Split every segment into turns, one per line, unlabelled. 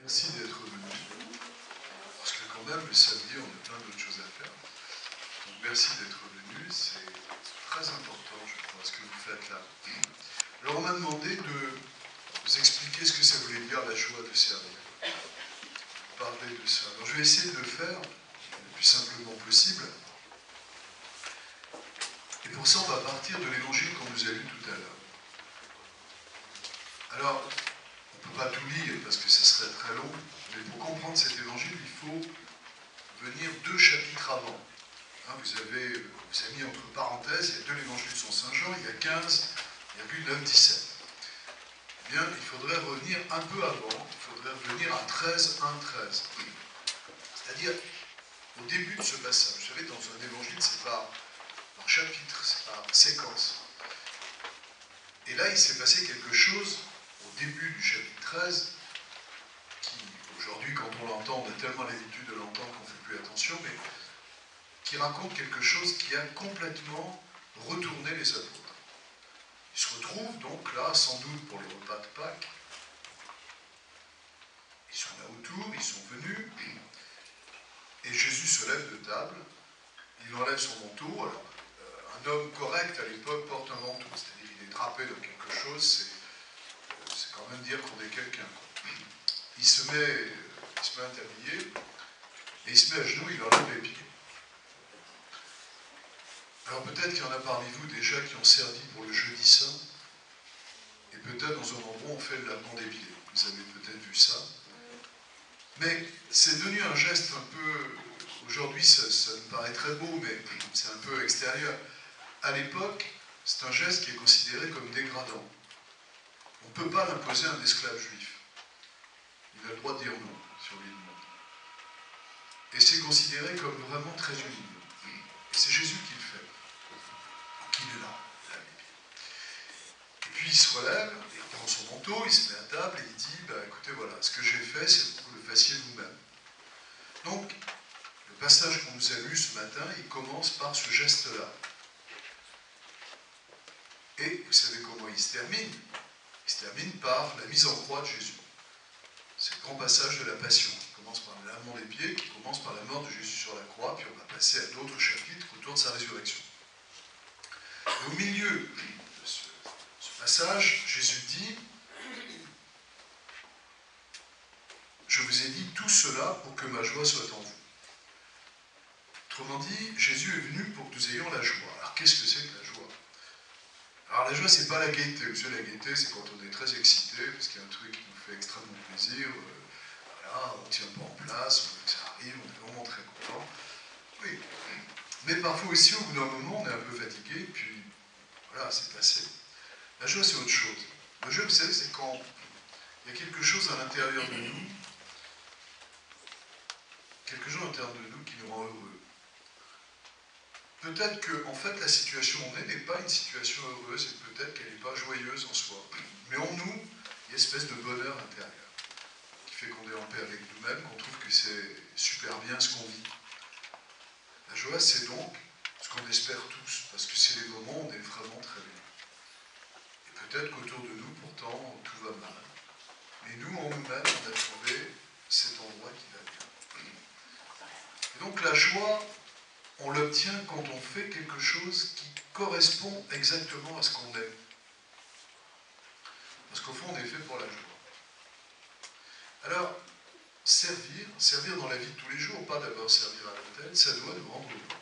Merci d'être venu. Parce que quand même, le samedi, on a plein d'autres choses à faire. Donc merci d'être venu. C'est très important, je crois, ce que vous faites là. Alors on m'a demandé de vous expliquer ce que ça voulait dire la joie de servir. Parler de ça. Alors je vais essayer de le faire le plus simplement possible. Et pour ça, on va partir de l'évangile qu'on nous a lu tout à l'heure. Alors, on ne peut pas tout lire parce que ça serait très long, mais pour comprendre cet évangile, il faut venir 2 chapitres avant. Hein, vous avez mis entre parenthèses, il y a 2 évangiles de Saint Jean, il y a 15, il y a 9, 17. Eh bien, il faudrait revenir un peu avant, il faudrait revenir à 13, 1, 13. C'est-à-dire, au début de ce passage, vous savez, dans un évangile, c'est par chapitre, c'est par séquence. Et là, il s'est passé quelque chose au début du chapitre 13, qui, aujourd'hui, quand on l'entend, on a tellement l'habitude de l'entendre qu'on ne fait plus attention, mais qui raconte quelque chose qui a complètement retourné les apôtres. Ils se retrouvent donc là, sans doute pour le repas de Pâques. Ils sont là autour, ils sont venus, et Jésus se lève de table, il enlève son manteau. Alors, un homme correct à l'époque porte un manteau, c'est-à-dire qu'il est drapé dans quelque chose, c'est quand même dire qu'on est quelqu'un. Il se met à t'habiller, et il se met à genoux, il enlève les pieds. Alors peut-être qu'il y en a parmi vous déjà qui ont servi pour le jeudi saint, et peut-être dans un endroit on fait le lavement des pieds. Vous avez peut-être vu ça. Mais c'est devenu un geste un peu... Aujourd'hui, ça me paraît très beau, mais c'est un peu extérieur. À l'époque, c'est un geste qui est considéré comme dégradant. On ne peut pas l'imposer à un esclave juif. Il a le droit de dire non, si on lui demande. Et c'est considéré comme vraiment très humiliant. Et c'est Jésus qui le fait. Donc il est là, lave les pieds. Et puis il se relève, il prend son manteau, il se met à table et il dit, écoutez, voilà, ce que j'ai fait, c'est pour que vous le fassiez vous-même. Donc, le passage qu'on nous a lu ce matin, il commence par ce geste-là. Et vous savez comment il se termine? Il se termine par la mise en croix de Jésus. C'est le grand passage de la Passion, qui commence par le lavement des pieds, qui commence par la mort de Jésus sur la croix, puis on va passer à d'autres chapitres autour de sa résurrection. Et au milieu de ce passage, Jésus dit, je vous ai dit tout cela pour que ma joie soit en vous. Autrement dit, Jésus est venu pour que nous ayons la joie. Alors qu'est-ce que c'est que la joie? Alors la joie, c'est pas la gaieté. Vous savez, la gaieté, c'est quand on est très excité, parce qu'il y a un truc qui nous fait extrêmement plaisir. Voilà, on ne tient pas en place, on veut que ça arrive, on est vraiment très content. Oui. Mais parfois aussi, au bout d'un moment, on est un peu fatigué, puis voilà, c'est passé. La joie, c'est autre chose. La joie, vous savez, c'est quand il y a quelque chose à l'intérieur de nous, quelque chose à l'intérieur de nous qui nous rend heureux. Peut-être que, en fait, la situation où on est n'est pas une situation heureuse, et peut-être qu'elle n'est pas joyeuse en soi. Mais en nous, il y a une espèce de bonheur intérieur, qui fait qu'on est en paix avec nous-mêmes, qu'on trouve que c'est super bien ce qu'on vit. La joie, c'est donc ce qu'on espère tous, parce que c'est les moments où on est vraiment très bien. Et peut-être qu'autour de nous, pourtant, tout va mal. Mais nous, en nous-mêmes, on a trouvé cet endroit qui va bien. Et donc la joie, on l'obtient quand on fait quelque chose qui correspond exactement à ce qu'on est. Parce qu'au fond, on est fait pour la joie. Alors, servir dans la vie de tous les jours, pas d'abord servir à l'autel, ça doit nous rendre heureux.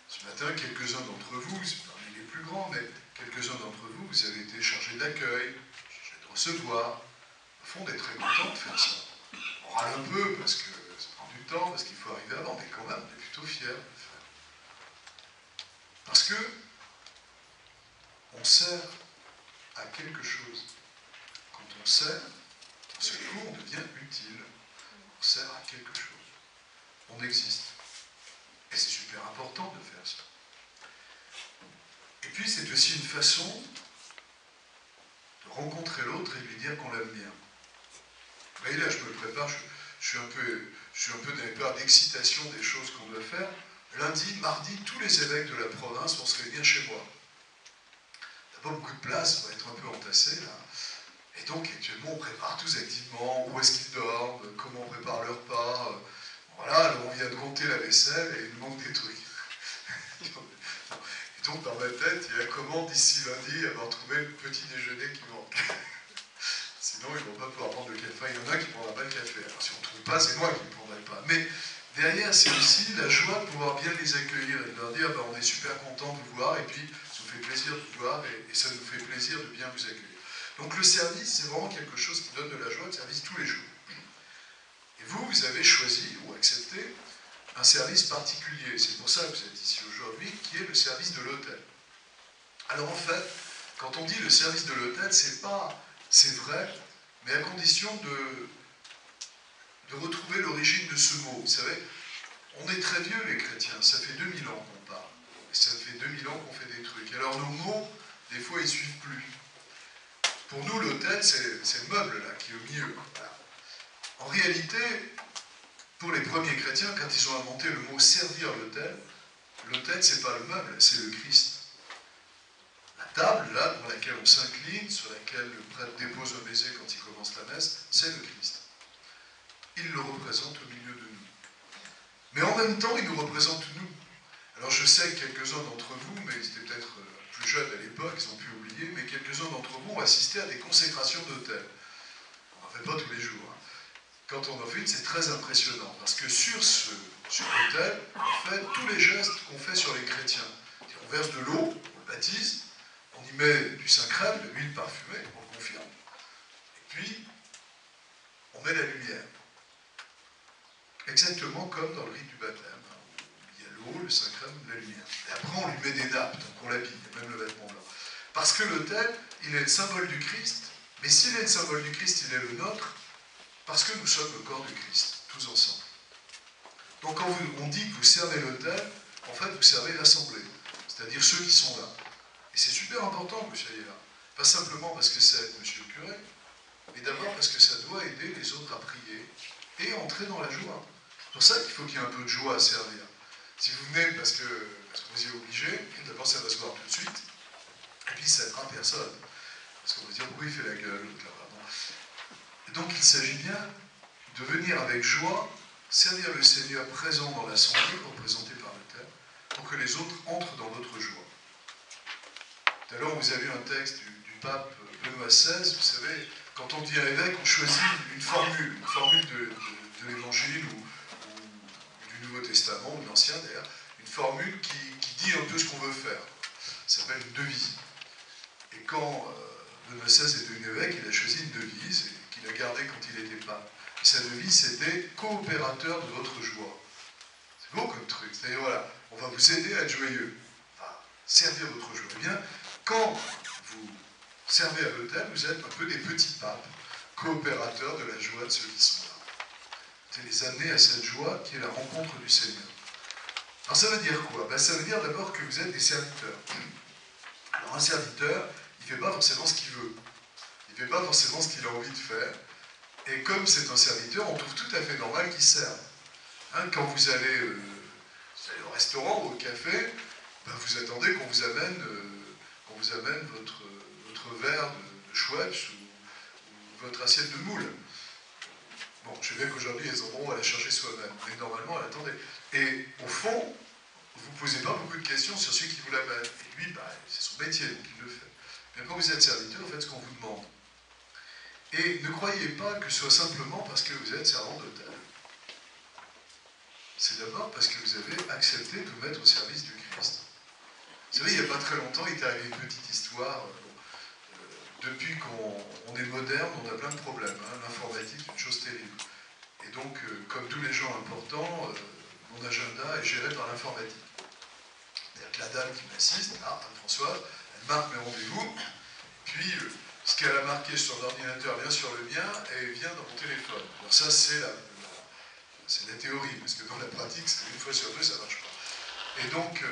Ce matin, quelques-uns d'entre vous, c'est parmi les plus grands, mais quelques-uns d'entre vous, vous avez été chargés d'accueil, chargés de recevoir. Au fond, on est très content de faire ça. On râle un peu parce que ça prend du temps, parce qu'il faut arriver avant, mais quand même, on est plutôt fiers de le faire. Parce que on sert à quelque chose. Quand on sert, d'un seul coup, on devient utile. On sert à quelque chose. On existe. Et c'est super important de faire ça. Et puis, c'est aussi une façon de rencontrer l'autre et de lui dire qu'on l'aime bien. Vous voyez, là, je me prépare, je suis un peu dans les périodes d'excitation des choses qu'on doit faire. Lundi, mardi, tous les évêques de la province vont se réunir chez moi. Il n'y a pas beaucoup de place, on va être un peu entassé là. Et donc, actuellement, on prépare tous activement, où est-ce qu'ils dorment, comment on prépare leur repas. Voilà, alors on vient de compter la vaisselle et il nous manque des trucs. Et donc, dans ma tête, il y a comment, d'ici lundi, avoir trouvé le petit déjeuner qui manque. Sinon, ils ne vont pas pouvoir prendre le café. Il y en a qui ne prendront pas le café. Alors, si on ne trouve pas, c'est moi qui ne le prendrai pas. Mais derrière, c'est aussi la joie de pouvoir bien les accueillir et de leur dire on est super content de vous voir, et puis ça nous fait plaisir de vous voir, et ça nous fait plaisir de bien vous accueillir. Donc, le service, c'est vraiment quelque chose qui donne de la joie, le service tous les jours. Et vous, vous avez choisi ou accepté un service particulier. C'est pour ça que vous êtes ici aujourd'hui, qui est le service de l'hôtel. Alors, en fait, quand on dit le service de l'hôtel, c'est vrai, mais à condition de retrouver l'origine de ce mot. Vous savez, on est très vieux les chrétiens, ça fait 2000 ans qu'on parle, et ça fait 2000 ans qu'on fait des trucs. Alors nos mots, des fois, ils ne suivent plus. Pour nous, l'hôtel, c'est le meuble là, qui est au milieu. Voilà. En réalité, pour les premiers chrétiens, quand ils ont inventé le mot servir l'hôtel, c'est pas le meuble, c'est le Christ. La table, là, pour laquelle on s'incline, sur laquelle le prêtre dépose un baiser quand il commence la messe, c'est le Christ. Il le représente au milieu de nous. Mais en même temps, il nous représente nous. Alors je sais que quelques-uns d'entre vous, mais ils étaient peut-être plus jeunes à l'époque, ils ont pu oublier, mais quelques-uns d'entre vous ont assisté à des consécrations d'hôtels. On n'en fait pas tous les jours. Hein. Quand on en fait une, c'est très impressionnant, parce que sur l'autel, on fait tous les gestes qu'on fait sur les chrétiens. On verse de l'eau, on le baptise, on y met du Saint-Crème, de l'huile parfumée, on le confirme. Et puis, on met la lumière. Exactement comme dans le rite du baptême. Il y a l'eau, le Saint-Crème, la lumière. Et après, on lui met des nappes, donc on l'habille, il y a même le vêtement blanc. Parce que l'autel, il est le symbole du Christ, mais s'il est le symbole du Christ, il est le nôtre, parce que nous sommes le corps du Christ, tous ensemble. Donc quand on dit que vous servez l'autel, en fait, vous servez l'assemblée, c'est-à-dire ceux qui sont là. Et c'est super important que vous soyez là. Pas simplement parce que ça aide monsieur le curé, mais d'abord parce que ça doit aider les autres à prier et entrer dans la joie. C'est pour ça qu'il faut qu'il y ait un peu de joie à servir. Si vous venez parce que vous y êtes obligé, d'abord ça va se voir tout de suite, et puis ça n'aidera personne. Parce qu'on va dire pourquoi il fait la gueule, l'autre là-bas. Et donc il s'agit bien de venir avec joie, servir le Seigneur présent dans l'assemblée, représenté par l'autel, pour que les autres entrent dans notre joie. Tout à l'heure, vous avez un texte du pape Benoît XVI, vous savez, quand on dit évêque, on choisit une formule de l'Évangile ou du Nouveau Testament, ou de l'Ancien d'ailleurs, une formule qui dit un peu ce qu'on veut faire. Ça s'appelle une devise. Et quand Benoît XVI est devenu évêque, il a choisi une devise qu'il a gardée quand il était pape. Et sa devise, c'était « coopérateur de votre joie ». C'est beau comme truc. C'est-à-dire, voilà, on va vous aider à être joyeux, à servir votre joie. Eh bien, quand vous servez à l'autel, vous êtes un peu des petits papes, coopérateurs de la joie de ceux qui sont là. C'est les amener à cette joie qui est la rencontre du Seigneur. Alors ça veut dire quoi? Ben, ça veut dire d'abord que vous êtes des serviteurs. Alors un serviteur, il ne fait pas forcément ce qu'il veut. Il ne fait pas forcément ce qu'il a envie de faire. Et comme c'est un serviteur, on trouve tout à fait normal qu'il serve. Hein, quand vous allez au restaurant ou au café, ben vous attendez qu'on vous amène, votre verre de Schweppes ou votre assiette de moule. Bon, je sais bien qu'aujourd'hui, les endroits où on va la chercher soi-même, mais normalement, elle attendait. Et au fond, vous ne posez pas beaucoup de questions sur celui qui vous l'amène. Et lui, bah, c'est son métier, donc il le fait. Mais quand vous êtes serviteur, faites ce qu'on vous demande. Et ne croyez pas que ce soit simplement parce que vous êtes servant d'hôtel. C'est d'abord parce que vous avez accepté de vous mettre au service du Christ. Vous savez, il n'y a pas très longtemps, il est arrivé une petite histoire. Depuis qu'on est moderne, on a plein de problèmes. Hein. L'informatique, c'est une chose terrible. Et donc, comme tous les gens importants, mon agenda est géré par l'informatique. C'est-à-dire que la dame qui m'assiste, Anne-Françoise, elle marque mes rendez-vous, puis ce qu'elle a marqué sur l'ordinateur vient sur le mien et vient dans mon téléphone. Alors ça, c'est la théorie, parce que dans la pratique, une fois sur deux, ça ne marche pas. Et donc,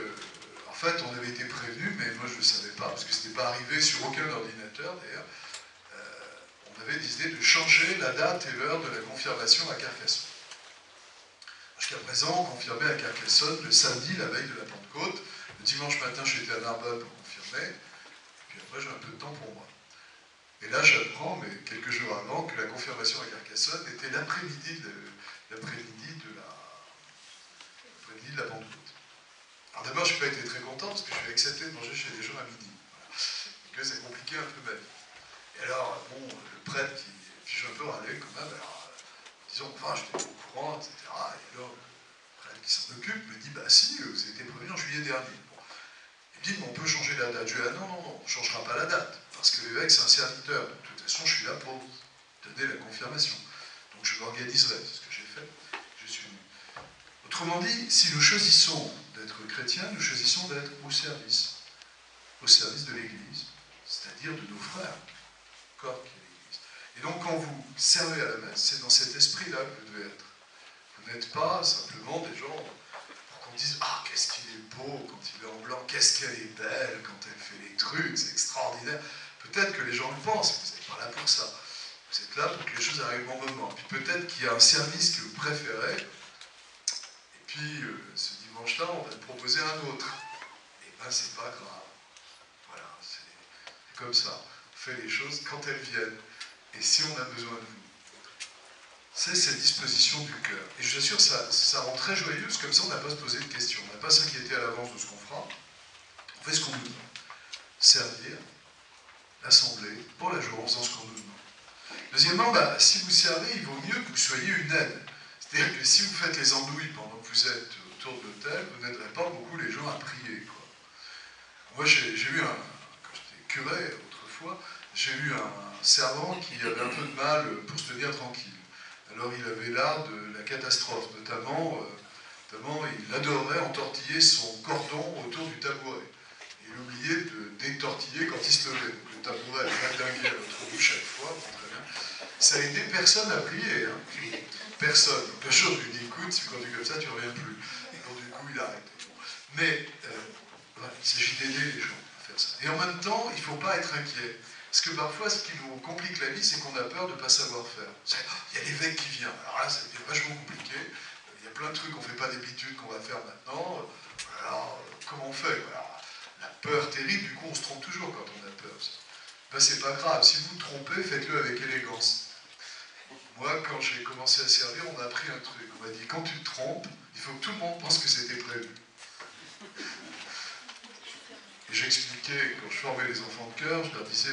en fait, on avait été prévenu, mais moi je ne le savais pas, parce que ce n'était pas arrivé sur aucun ordinateur d'ailleurs. On avait décidé de changer la date et l'heure de la confirmation à Carcassonne. Jusqu'à présent, on confirmait à Carcassonne le samedi, la veille de la Pentecôte. Le dimanche matin, j'étais à Narbonne pour confirmer. Puis après, j'ai un peu de temps pour moi. Et là, j'apprends, mais quelques jours avant, que la confirmation à Carcassonne était l'après-midi de la Pentecôte. Alors d'abord, je n'ai pas été très content parce que je suis accepté de manger chez des gens à midi. Voilà. Et que ça compliquait un peu ma vie. Et alors, bon, le prêtre qui je un peu râlé quand même, alors, disons, enfin, je n'étais pas au courant, etc. Et alors, le prêtre qui s'en occupe me dit, bah si, vous avez été prévenu en juillet dernier. Bon. Il me dit, mais on peut changer la date. Je lui dis, ah non, non, non, on ne changera pas la date. Parce que l'évêque, c'est un serviteur. De toute façon, je suis là pour donner la confirmation. Donc je m'organiserai. C'est ce que j'ai fait. Je suis venu. Autrement dit, si nous choisissons d'être chrétiens, nous choisissons d'être au service de l'Église, c'est-à-dire de nos frères, corps qui est l'Église. Et donc quand vous servez à la messe, c'est dans cet esprit-là que vous devez être. Vous n'êtes pas simplement des gens pour qu'on dise « Ah, qu'est-ce qu'il est beau quand il est en blanc, qu'est-ce qu'elle est belle quand elle fait les trucs, c'est extraordinaire ». Peut-être que les gens le pensent, mais vous n'êtes pas là pour ça. Vous êtes là pour que les choses arrivent au bon moment. Puis peut-être qu'il y a un service que vous préférez, et puis ce dimanche-là, on va te proposer un autre. Et ben, c'est pas grave. Voilà, c'est comme ça. On fait les choses quand elles viennent. Et si on a besoin de vous. C'est cette disposition du cœur. Et je vous assure, ça rend très joyeux, parce que comme ça, on n'a pas à se poser de questions. On n'a pas à s'inquiéter à l'avance de ce qu'on fera. On fait ce qu'on nous demande. Servir l'Assemblée pour la joie en faisant ce qu'on nous demande. Deuxièmement, si vous servez, il vaut mieux que vous soyez une aide. C'est-à-dire que si vous faites les andouilles pendant que vous êtes autour de l'autel, vous n'aiderez pas beaucoup les gens à prier, quoi. Moi, j'ai eu quand j'étais curé autrefois, j'ai eu un servant qui avait un peu de mal pour se tenir tranquille. Alors il avait l'art de la catastrophe, notamment il adorait entortiller son cordon autour du tabouret. Et il oubliait de détortiller quand il se levait. Donc le tabouret avait dingué à l'autre bout chaque fois, bon, très bien. Ça a aidé personne à prier, hein. Personne. Donc un jour je lui dis, écoute, si tu conduis comme ça, tu ne reviens plus. Et donc du coup, il a arrêté. Bon. Mais voilà, il s'agit d'aider les gens à faire ça. Et en même temps, il ne faut pas être inquiet. Parce que parfois, ce qui nous complique la vie, c'est qu'on a peur de ne pas savoir faire. Il y a l'évêque qui vient. Alors là, ça devient vachement compliqué. Il y a plein de trucs qu'on ne fait pas d'habitude qu'on va faire maintenant. Alors, comment on fait? Voilà. La peur terrible, du coup, on se trompe toujours quand on a peur. Ben, c'est pas grave. Si vous vous trompez, faites-le avec élégance. Moi, quand j'ai commencé à servir, on m'a appris un truc. On m'a dit, quand tu te trompes, il faut que tout le monde pense que c'était prévu. Et j'expliquais, quand je formais les enfants de chœur, je leur disais,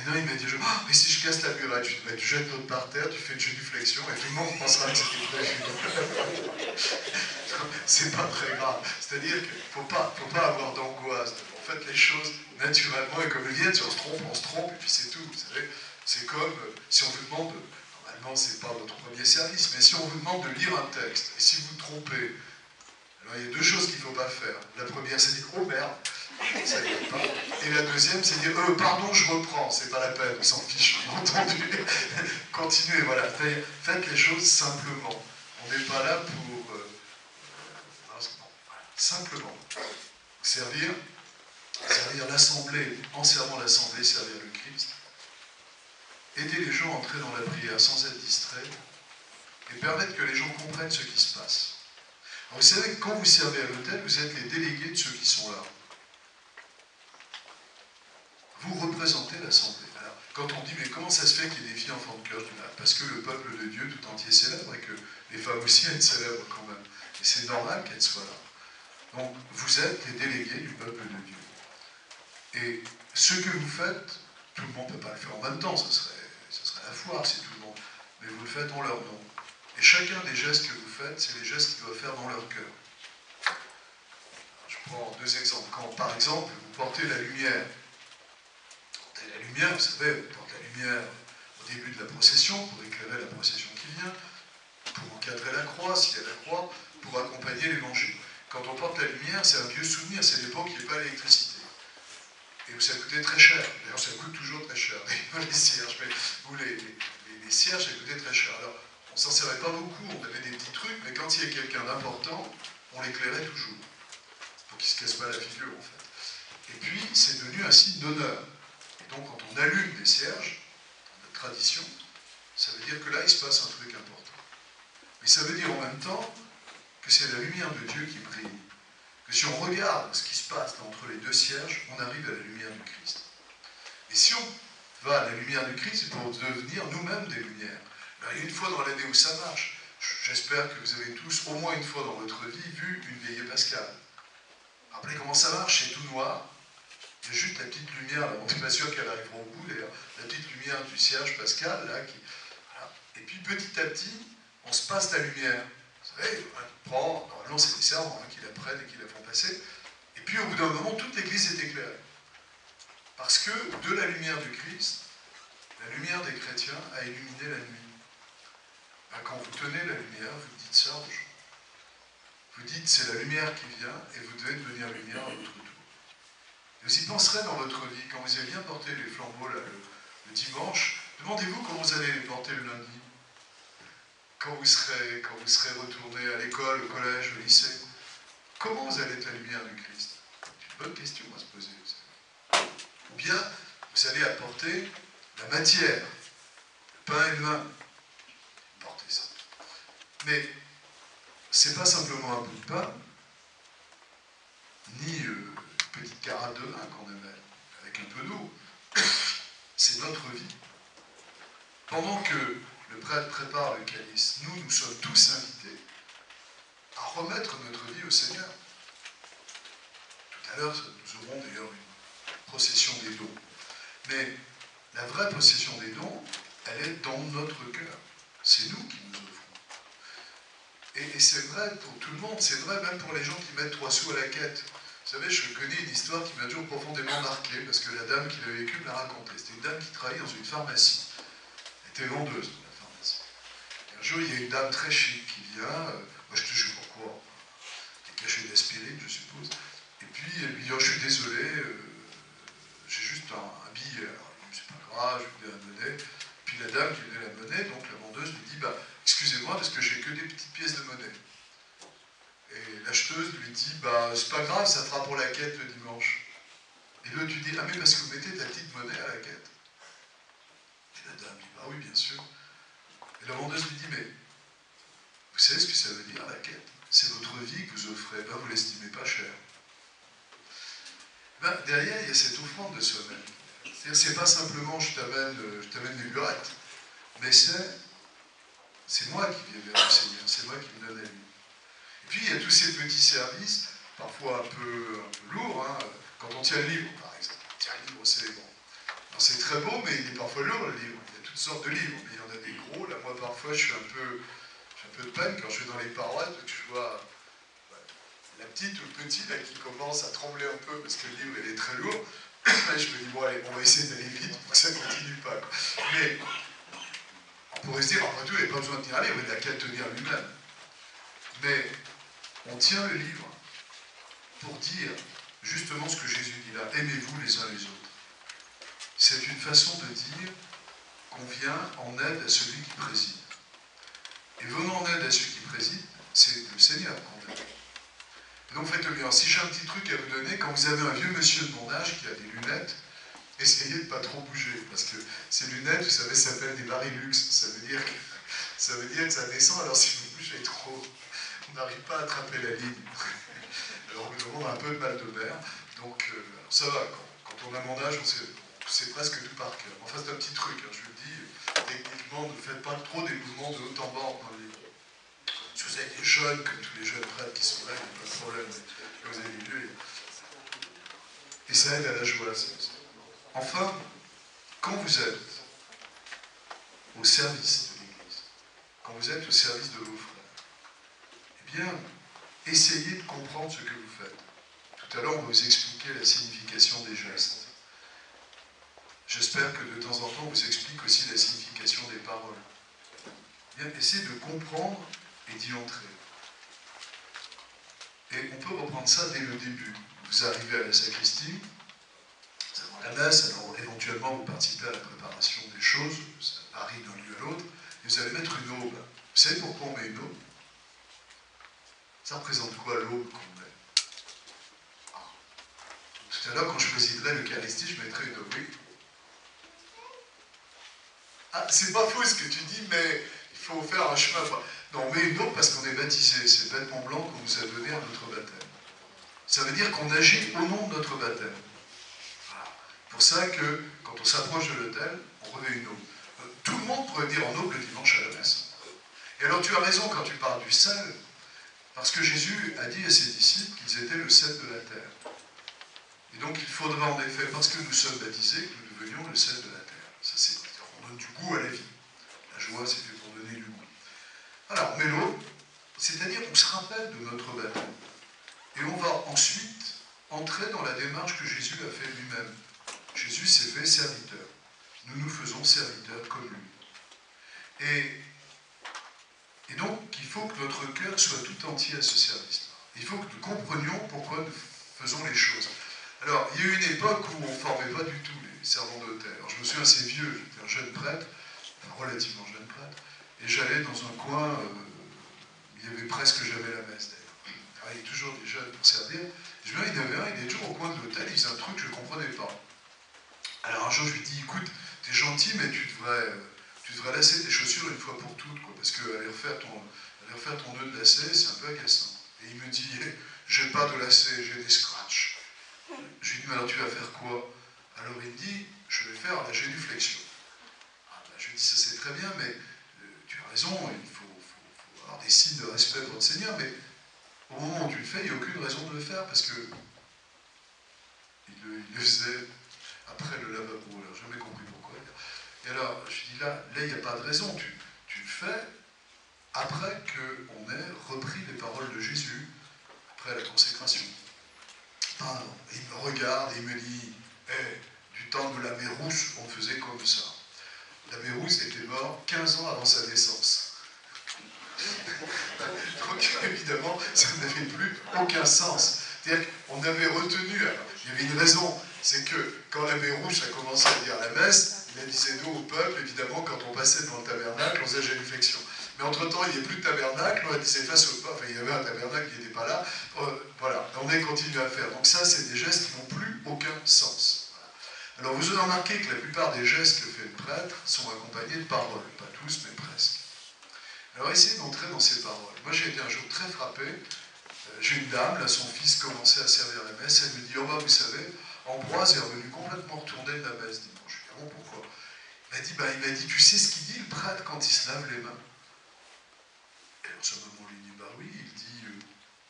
non, il m'a dit, mais si je casse la burette, tu jettes l'autre par terre, tu fais une génuflexion, et tout le monde pensera que c'était prévu. C'est pas très grave. C'est-à-dire qu'il ne faut pas avoir d'angoisse. En fait, les choses, naturellement, et comme elles viennent, si on se trompe, et puis c'est tout. Vous savez, c'est comme si on vous demande, normalement, c'est pas votre premier service, mais si on vous demande de lire un texte, et si vous vous trompez, alors il y a deux choses qu'il ne faut pas faire. La première, c'est dire « Oh merde !» ça y est pas. Et la deuxième, c'est dire « Pardon, je reprends », c'est pas la peine, on s'en fiche, entendu. Continuez, voilà. Faites les choses simplement. On n'est pas là pour... simplement. Servir l'Assemblée, en servant l'Assemblée, servir le Christ. Aider les gens à entrer dans la prière sans être distraits et permettre que les gens comprennent ce qui se passe. Alors vous savez que quand vous servez à l'autel, vous êtes les délégués de ceux qui sont là. Vous représentez l'Assemblée. Alors, quand on dit, mais comment ça se fait qu'il y ait des filles enfants de cœur, je dis, parce que le peuple de Dieu tout entier célèbre et que les femmes aussi, elles célèbrent quand même. Et c'est normal qu'elles soient là. Donc, vous êtes les délégués du peuple de Dieu. Et ce que vous faites, tout le monde ne peut pas le faire en même temps, ça serait la foire si tout le monde. Mais vous le faites en leur nom. Et chacun des gestes que vous faites, c'est les gestes qu'ils doivent faire dans leur cœur. Je prends deux exemples. Quand, par exemple, vous portez la lumière, vous savez, on porte la lumière au début de la procession, pour éclairer la procession qui vient, pour encadrer la croix, s'il y a la croix, pour accompagner l'évangile. Quand on porte la lumière, c'est un vieux souvenir, c'est l'époque où il n'y a pas l'électricité. Et où ça coûtait très cher. D'ailleurs, ça coûte toujours très cher. Les cierges, mais vous, les cierges, ça coûtait très cher. Alors, on ne s'en servait pas beaucoup, on avait des petits trucs, mais quand il y a quelqu'un d'important, on l'éclairait toujours. Pour qu'il ne se casse pas la figure, en fait. Et puis, c'est devenu un signe d'honneur. Et donc, quand on allume des cierges, dans notre tradition, ça veut dire que là, il se passe un truc important. Mais ça veut dire en même temps que c'est la lumière de Dieu qui brille. Que si on regarde ce qui se passe entre les deux cierges, on arrive à la lumière du Christ. Et si on va à la lumière du Christ pour devenir nous-mêmes des lumières. Alors, il y a une fois dans l'année où ça marche. J'espère que vous avez tous, au moins une fois dans votre vie, vu une veillée pascale. Rappelez comment ça marche, c'est tout noir. Il y a juste la petite lumière, là, on n'est pas sûr qu'elle arrivera au bout d'ailleurs, la petite lumière du cierge pascal, là, qui... Voilà. Et puis petit à petit, on se passe la lumière. Vous savez, on prend, normalement c'est les servants qui la prennent et qui la font passer. Et puis au bout d'un moment, toute l'église est éclairée. Parce que de la lumière du Christ, la lumière des chrétiens a illuminé la nuit. Ben, quand vous tenez la lumière, vous dites ça aux gens. Vous dites c'est la lumière qui vient et vous devez devenir lumière à votre tour. Et vous y penserez dans votre vie, quand vous allez bien porter les flambeaux là, le dimanche, demandez-vous comment vous allez les porter le lundi. Quand vous serez retourné à l'école, au collège, au lycée, comment vous allez être la lumière du Christ? C'est une bonne question à se poser. Ou bien, vous allez apporter la matière, le pain et le vin. Portez ça. Mais, c'est pas simplement un bout de pain, ni une petite carafe de vin qu'on émet, avec un peu d'eau. C'est notre vie. Pendant que le prêtre prépare le calice, nous sommes tous invités à remettre notre vie au Seigneur. Tout à l'heure, nous aurons d'ailleurs une procession des dons. Mais la vraie procession des dons, elle est dans notre cœur. C'est nous qui nous offrons. Et c'est vrai pour tout le monde, c'est vrai même pour les gens qui mettent 3 sous à la quête. Vous savez, je connais une histoire qui m'a toujours profondément marqué, parce que la dame qui l'a vécue me l'a raconté. C'était une dame qui travaillait dans une pharmacie. Elle était vendeuse de la pharmacie. Et un jour, il y a une dame très chic qui vient, moi je te jure pourquoi, qui est cachée d'aspirine, je suppose. Et puis elle lui dit, oh, je suis désolé, j'ai juste un billet. Alors, c'est pas grave, je lui donne la monnaie. Puis la dame qui lui donne la monnaie, donc la vendeuse lui dit, bah, excusez-moi, parce que j'ai que des petites pièces de monnaie. Et l'acheteuse lui dit, bah, c'est pas grave, ça fera pour la quête le dimanche. Et l'autre lui dit, ah mais parce que vous mettez ta petite monnaie à la quête. Et la dame dit, bah oui, bien sûr. Et la vendeuse lui dit, mais vous savez ce que ça veut dire, la quête? C'est votre vie que vous offrez, ben, vous ne l'estimez pas cher. Ben, derrière, il y a cette offrande de soi-même. C'est-à-dire, c'est pas simplement je t'amène des burettes, mais c'est moi qui viens vers le Seigneur, c'est moi qui me donne la vie. Et puis, il y a tous ces petits services, parfois un peu lourds, hein, quand on tient le livre, par exemple. On tient le livre, c'est bon. C'est très beau, mais il est parfois lourd, le livre. Il y a toutes sortes de livres, mais il y en a des gros. Là, moi, parfois, j'ai un peu de peine quand je vais dans les paroisses, parce que je vois la petite ou le petit là, qui commence à trembler un peu, parce que le livre, il est très lourd. Et je me dis, bon, allez, on va essayer d'aller vite pour que ça ne continue pas. Mais on pourrait se dire, après tout, il n'y a pas besoin de tenir un livre, il n'a qu'à le tenir lui-même. Mais on tient le livre pour dire justement ce que Jésus dit là, aimez-vous les uns les autres. C'est une façon de dire qu'on vient en aide à celui qui préside. Et venant en aide à celui qui préside, c'est le Seigneur qu'on aide. Et donc faites-le bien. Si j'ai un petit truc à vous donner, quand vous avez un vieux monsieur de mon âge qui a des lunettes, essayez de ne pas trop bouger, parce que ces lunettes, vous savez, ça s'appelle des Varilux. Ça veut dire que ça descend, alors si vous bougez trop, on n'arrive pas à attraper la ligne. Alors on demande un peu de mal de mer. Donc ça va, quand on a mon âge, c'est presque tout par cœur. Enfin, c'est un petit truc, hein, je vous le dis, techniquement, ne faites pas trop des mouvements de haut en bas dans le livre. Si vous avez des jeunes, comme tous les jeunes prêtres qui sont là, il n'y a pas de problème. Vous avez des vieux. Et ça aide à la joie. Enfin, quand vous êtes au service de l'Église, quand vous êtes au service de vos frères, eh bien, essayez de comprendre ce que vous faites. Tout à l'heure, on va vous expliquer la signification des gestes. J'espère que de temps en temps, on vous explique aussi la signification des paroles. Bien, essayez de comprendre et d'y entrer. Et on peut reprendre ça dès le début. Vous arrivez à la sacristie, vous avez la messe, alors éventuellement vous participez à la préparation des choses, ça varie d'un lieu à l'autre, et vous allez mettre une aube. Vous savez pourquoi on met une aube? Ça représente quoi l'aube qu'on met? Tout à l'heure, quand je présiderai l'Eucharistie, je mettrai une aube. Oui. Ah, c'est pas faux ce que tu dis, mais il faut faire un chemin. Non, on met une aube parce qu'on est baptisé. C'est le vêtement blanc qu'on nous a donné à notre baptême. Ça veut dire qu'on agit au nom de notre baptême. Voilà. pour ça que, quand on s'approche de l'autel, on remet une aube. Tout le monde pourrait dire en aube le dimanche à la messe. Et alors tu as raison quand tu parles du sel, parce que Jésus a dit à ses disciples qu'ils étaient le sel de la terre. Et donc il faudra en effet, parce que nous sommes baptisés, que nous devenions le sel de la terre. Ça, c'est, on donne du goût à la vie. La joie, c'est fait pour donner du goût. Alors, on met l'eau, c'est-à-dire qu'on se rappelle de notre baptême. Et on va ensuite entrer dans la démarche que Jésus a fait lui-même. Jésus s'est fait serviteur. Nous nous faisons serviteurs comme lui. Et donc, il faut que notre cœur soit tout entier à ce service-là. Il faut que nous comprenions pourquoi nous faisons les choses. Alors, il y a eu une époque où on ne formait pas du tout les servants d'autel. Alors, je me souviens assez vieux, j'étais un jeune prêtre, enfin, relativement jeune prêtre, et j'allais dans un coin, il y avait presque jamais la messe d'ailleurs. Il y avait toujours des jeunes pour servir. Je me souviens, il y en avait un, il était toujours au coin de l'hôtel, il faisait un truc que je ne comprenais pas. Alors un jour, je lui dis, écoute, t'es gentil, mais tu devrais lasser tes chaussures une fois pour toutes, quoi, parce qu'aller refaire ton nœud de lacet, c'est un peu agaçant. Et il me dit, j'ai pas de lacet, j'ai des scratchs. Je lui dis, mais alors tu vas faire quoi? Alors il me dit, je vais faire la génuflexion. Je lui dis, ça c'est très bien, mais tu as raison, il faut avoir des signes de respect pour le Seigneur, mais au moment où tu le fais, il n'y a aucune raison de le faire, parce que il le faisait après le lavabo, alors j'ai jamais compris pourquoi. Et alors, je lui dis, là il n'y a pas de raison, tu le fais après qu'on ait repris les paroles de Jésus, après la consécration. Pardon. Et il me regarde et il me dit, du temps de l'abbé Rousse, on faisait comme ça. L'abbé Rousse était mort 15 ans avant sa naissance. Donc évidemment, ça n'avait plus aucun sens. C'est-à-dire qu'on avait retenu, alors, il y avait une raison, c'est que quand l'abbé Rousse a commencé à dire la messe, il a dit c'est nous au peuple, évidemment, quand on passait devant le tabernacle, on faisait génuflexion. Mais entre-temps, il n'y avait plus de tabernacle, on a dit c'est face au peuple, enfin, il y avait un tabernacle qui n'était pas là, voilà, on a continué à faire. Donc ça, c'est des gestes qui n'ont plus aucun sens. Alors vous avez remarqué que la plupart des gestes que fait le prêtre sont accompagnés de paroles, pas tous, mais presque. Alors essayez d'entrer dans ces paroles. Moi j'ai été un jour très frappé, j'ai une dame, là son fils commençait à servir la messe, elle me dit, oh bah vous savez, Ambroise est revenu complètement retourné de la messe dimanche. Je lui dis, ah bon, pourquoi? Il m'a dit, tu sais ce qu'il dit le prêtre quand il se lave les mains? Et alors ce moment lui dit, bah oui,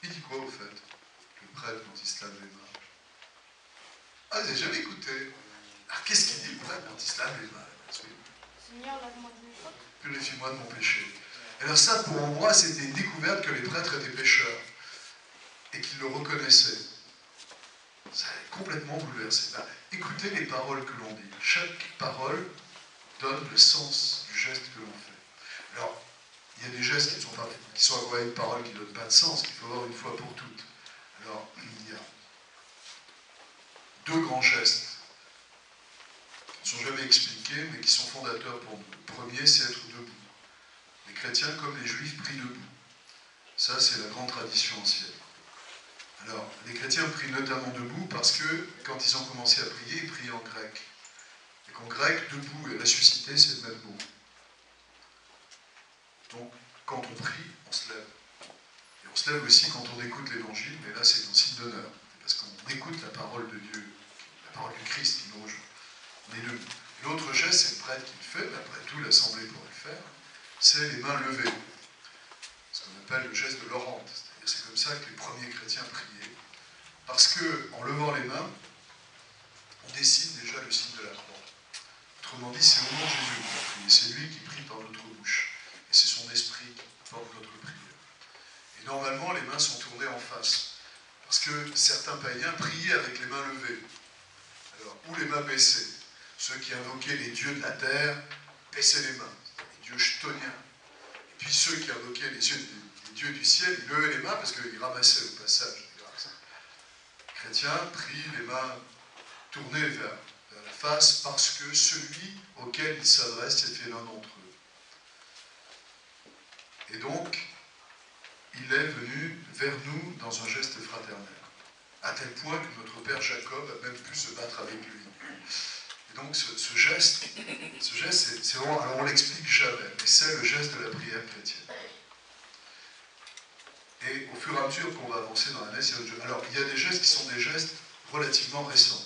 il dit quoi au fait, le prêtre quand il se lave les mains? Ah, j'ai jamais écouté. Alors qu'est-ce qu'il dit le prêtre quand il se lave les mains?
Seigneur, lave-moi de mes fautes.
Purifie-moi de mon péché. Alors ça, pour Ambroise, c'était une découverte que les prêtres étaient pécheurs et qu'ils le reconnaissaient. Ça a complètement bouleversé. Écoutez les paroles que l'on dit. Chaque parole donne le sens du geste que l'on fait. Alors, il y a des gestes qui sont accompagnés de paroles qui ne donnent pas de sens, qu'il faut avoir une fois pour toutes. Alors, il y a deux grands gestes qui ne sont jamais expliqués, mais qui sont fondateurs pour nous. Le premier, c'est être debout. Les chrétiens, comme les juifs, prient debout. Ça, c'est la grande tradition ancienne. Alors, les chrétiens prient notamment debout parce que, quand ils ont commencé à prier, ils priaient en grec. Et qu'en grec, debout et ressuscité, c'est le même mot. Donc, quand on prie, on se lève. Et on se lève aussi quand on écoute l'évangile, mais là, c'est un signe d'honneur. Parce qu'on écoute la parole de Dieu, la parole du Christ qui nous rejoint. On est debout. L'autre geste, c'est le prêtre qui le fait, mais après tout, l'assemblée pourrait le faire, c'est les mains levées. Ce qu'on appelle le geste de l'orante. C'est-à-dire c'est comme ça que les premiers chrétiens priaient. Parce qu'en levant les mains, on dessine déjà le signe de la croix. Autrement dit, c'est au nom de Jésus qu'on va prier. C'est lui qui prie par notre bouche. Et c'est son esprit qui porte notre prière. Et normalement, les mains sont tournées en face. Parce que certains païens priaient avec les mains levées. Alors, ou les mains baissées. Ceux qui invoquaient les dieux de la terre baissaient les mains. Les dieux chthoniens. Et puis ceux qui invoquaient les dieux du ciel, ils levaient les mains parce qu'ils ramassaient au passage. Les chrétiens prient les mains tournées vers la face parce que celui auquel ils s'adressent est fait l'un d'entre eux. Et donc, il est venu vers nous dans un geste fraternel, à tel point que notre père Jacob a même pu se battre avec lui. Et donc ce geste, c'est vraiment, alors on l'explique jamais, mais c'est le geste de la prière chrétienne. Et au fur et à mesure qu'on va avancer dans la messe, alors il y a des gestes qui sont des gestes relativement récents.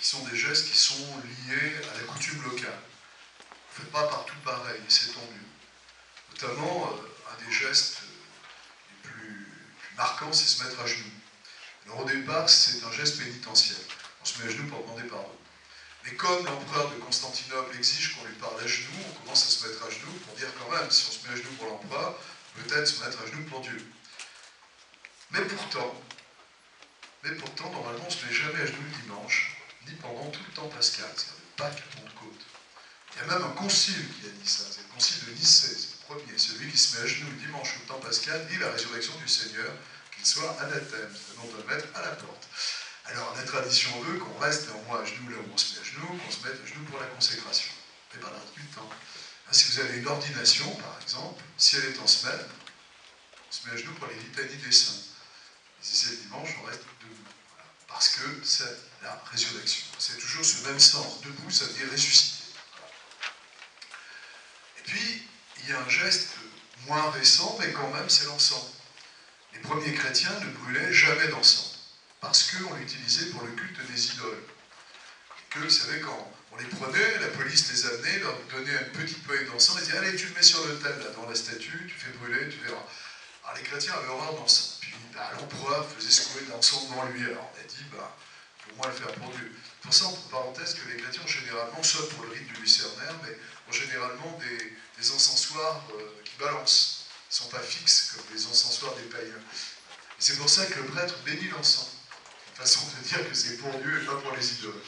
qui sont des gestes qui sont liés à la coutume locale. On ne fait pas partout pareil, et c'est tant mieux. Notamment, un des gestes les plus marquants, c'est se mettre à genoux. Alors au départ, c'est un geste pénitentiel. On se met à genoux pour demander pardon. Mais comme l'empereur de Constantinople exige qu'on lui parle à genoux, on commence à se mettre à genoux pour dire quand même, si on se met à genoux pour l'empereur, peut-être se mettre à genoux pour Dieu. Mais pourtant, normalement, on ne se met jamais à genoux le dimanche, ni pendant tout le temps pascal, c'est-à-dire Pâques à Pentecôte. Il y a même un concile qui a dit ça, c'est le concile de Nicée, c'est le premier, celui qui se met à genoux le dimanche ou le temps pascal, dit la résurrection du Seigneur, qu'il soit anathème, c'est-à-dire on doit le mettre à la porte. Alors la tradition veut qu'on reste néanmoins à genoux là où on se met à genoux, qu'on se mette à genoux pour la consécration. Mais pas le reste du temps. Si vous avez une ordination, par exemple, si elle est en semaine, on se met à genoux pour les litanies des saints. Et si c'est le dimanche, on reste debout. Voilà. Parce que c'est la résurrection. C'est toujours ce même sens. Debout, ça veut dire ressusciter. Voilà. Et puis, il y a un geste moins récent, mais quand même, c'est l'encens. Les premiers chrétiens ne brûlaient jamais d'encens, parce qu'on l'utilisait pour le culte des idoles. Et que, vous savez, quand on les prenait, la police les amenait, leur donnait un petit peu d'encens, et disait, allez, tu le mets sur l'autel, là, devant la statue, tu fais brûler, tu verras. Alors les chrétiens avaient horreur d'encens. Puis l'empereur faisait secouer de l'encens devant lui. Alors on a dit, pour moi le faire pour Dieu. Pour ça, entre parenthèses, que les chrétiens ont généralement, sauf pour le rite du lucernaire, mais ont généralement des encensoirs qui balancent. Ils ne sont pas fixes comme les encensoirs des païens. Et c'est pour ça que le prêtre bénit l'encens. Une façon de dire que c'est pour Dieu et pas pour les idoles.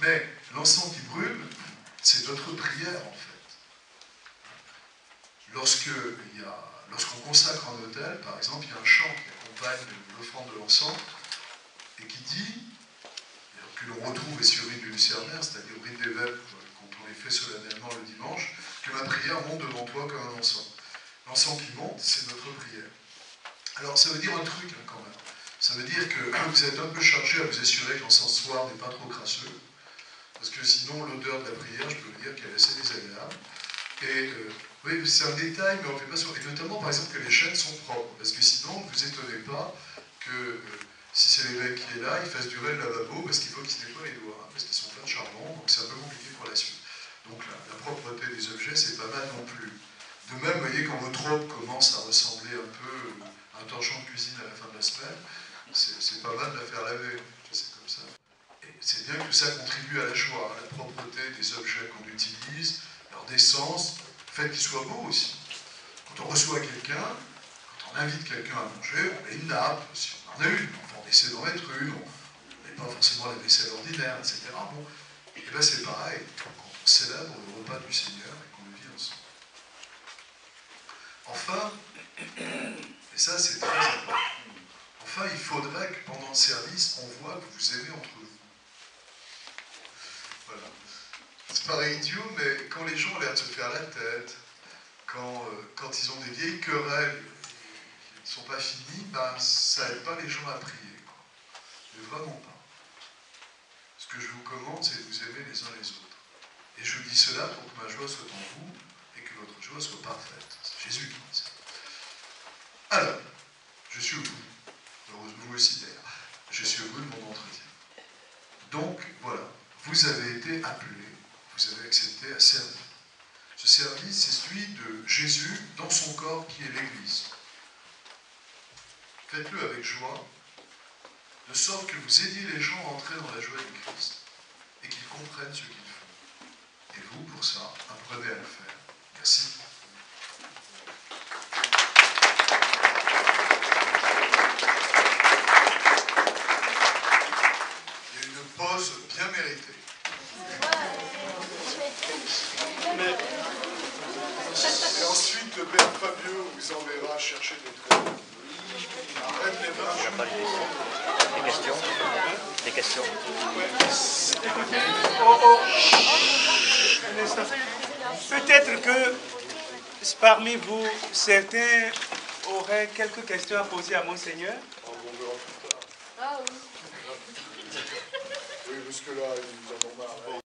Mais l'encens qui brûle, c'est notre prière en fait. Lorsqu'on consacre un autel, par exemple, il y a un chant qui accompagne l'offrande de l'encens et qui dit, que l'on retrouve sur le rite du lucernaire, c'est-à-dire au rite des vêpres, quand on les fait solennellement le dimanche, que ma prière monte devant toi comme un encens. L'encens qui monte, c'est notre prière. Alors ça veut dire un truc quand même. Ça veut dire que vous êtes un peu chargé à vous assurer que l'encensoir n'est pas trop crasseux, parce que sinon l'odeur de la prière, je peux vous dire qu'elle est assez désagréable. Et oui, c'est un détail, mais on ne fait pas sur... Et notamment, par exemple, que les chaînes sont propres, parce que sinon, ne vous étonnez pas que si c'est l'évêque qui est là, il fasse durer le lavabo, parce qu'il faut qu'il se nettoie les doigts, parce qu'ils sont pleins de charbon, donc c'est un peu compliqué pour la suite. Donc la propreté des objets, c'est pas mal non plus. De même, vous voyez, quand votre robe commence à ressembler un peu à un torchon de cuisine à la fin de la semaine, c'est pas mal de la faire laver, c'est comme ça. Et c'est bien que tout ça contribue à la joie, à la propreté des objets qu'on utilise, leur décence, le fait qu'ils soient beaux aussi. Quand on reçoit quelqu'un, quand on invite quelqu'un à manger, on met une nappe, si on en a une, on essaie d'en mettre une, on met pas forcément la vaisselle ordinaire, etc. Bon, et bien c'est pareil, quand on célèbre le repas du Seigneur et qu'on le vit ensemble. Enfin, et ça c'est très important, enfin il faudrait que pendant le service, on voit que vous aimez entre vous. Voilà. C'est pareil idiot, mais quand les gens ont l'air de se faire la tête, quand ils ont des vieilles querelles qui ne sont pas finies, ça n'aide pas les gens à prier. Quoi. Mais vraiment pas. Ce que je vous commande, c'est de vous aimer les uns les autres. Et je dis cela pour que ma joie soit en vous et que votre joie soit parfaite. C'est Jésus qui dit ça. Alors, je suis au bout. Vous aussi d'ailleurs. Je suis au bout de mon entretien. Donc, voilà. Vous avez été appelés, vous avez accepté à servir. Ce service, c'est celui de Jésus dans son corps qui est l'Église. Faites-le avec joie, de sorte que vous aidiez les gens à entrer dans la joie du Christ et qu'ils comprennent ce qu'ils font. Et vous, pour ça, apprenez à le faire. Merci. Il y a une pause bien méritée. Et ensuite, le père Fabio vous enverra chercher des trucs. Arrête les mains.
Il n'y a pas les questions. Des questions.
Peut-être que parmi vous, certains auraient quelques questions à poser à Monseigneur.
On verra plus tard.
Ah oui.
Oui, parce que là, ils en ont marre.